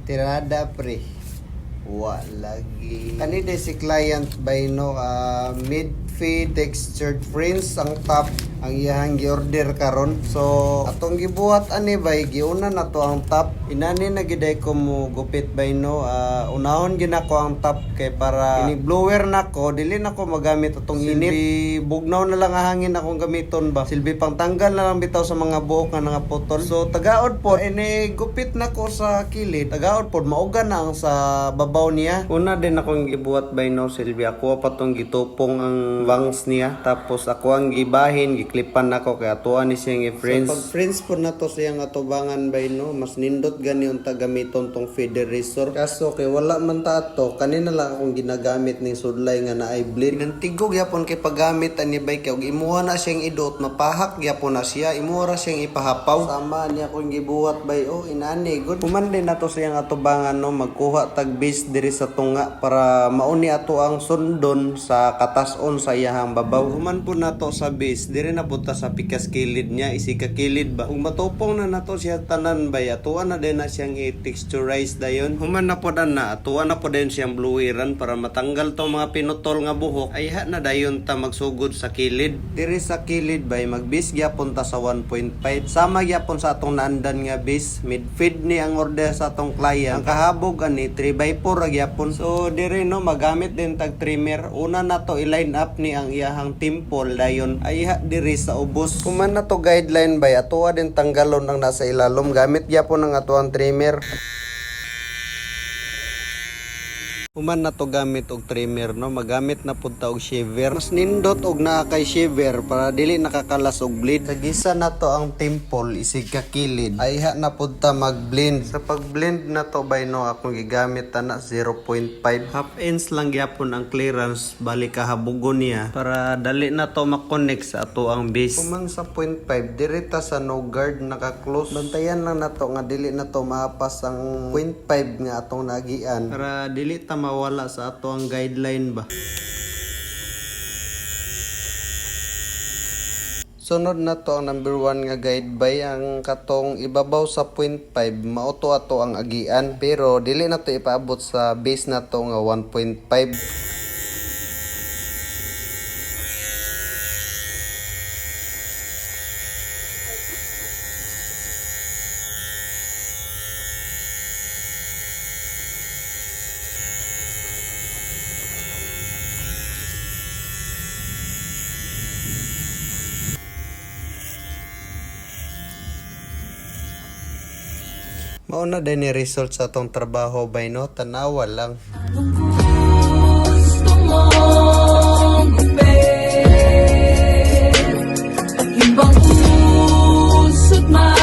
Tirada pre. Wa lagi. Kanina si client by no mid-feed textured prints ang top ang iyang gi-order karon. So atong gibuhat ani bay giuna na to ang top. Inani na giday ko mo gupit by no unahon ginako ang top kay para ini blower nako dili nako magamit atong init. Bugnaw na lang ang hangin akong gamiton ba. Silbi pang tanggal na lang bitaw sa mga buhok nga putol. So tagaod po ini gupit nako sa kilid. Tagaod po mauga na ang sa babaw niya. Una din akong gibuhat by no Silvi. Ako pa tong gitupong ang bangs niya. Tapos ako ang gibahin, giklipan nako kay atuan ni siyang i-friends. So pag friends po na to siyang atubangan by no, mas nindot gani unta gamiton tong feeder razor. Kaso kay wala man ta ato, kanina lang akong ginagamit ning sudlay nga naay blade. Nantigog yapon kay paggamit ani bay kay og imuha na siyang idot, mapahak yapon na siya, imuha ra siyang ipahapaw. Sama niya akong gibuhat by inani good. Human din nato siyang atubangan no, magkuha tag base diri sa tunga para mauni ato ang sundon sa katas-on sa iyahang babaw. Human po nato sa base diri na punta sa pikas kilid niya, isika kilid ba. Kung matupong na nato siya tanan bay, atuan na din na siyang i-texturize dayon. Human na po na atuan na po din siyang bluiran para matanggal tong mga pinutol nga buhok. Ay na dayon ta magsugod sa kilid. Diri sa kilid bay magbis gyapon ta sa 1.5. Sama gyapon sa atong naandan nga base. Mid-feed ni ang order sa atong client. Ang kahabog ani 3x4 ra gyapon. So diri no magamit din tag trimmer. Una na to i-line up ni ang iyahang timple dayon ay diri sa ubos. Kuman na to guideline bay atuwa din tanggalon ang nasa ilalom gamit gyapon ang atuang trimmer. Human na to gamit og trimmer no, magamit na pud ta og shaver. Mas nindot og naa kay shaver para dili nakakalas og blade. Sa gisa na to ang timple isig ka kilid. Ay na pud ta mag-blend. Sa pag-blend na to by no akong gigamit na 0.5. Half inch lang gyapon ang clearance bali kahabugon niya para dali na to ma-connect sa ato ang base. Kuman sa 0.5 diri ta sa no guard naka-close. Bantayan lang na to nga dili na to maapas ang 0.5 nga atong nagian para dili ta mawala sa ato ang guideline ba. Sunod na to ang number 1 nga guide by ang katong ibabaw sa 0.5 mauto ato ang agian pero dili na to ipaabot sa base na to nga 1.5. Mauna din ni result sa atong trabaho by no, tanawa lang. Gusto mong gupit, ibang usod man.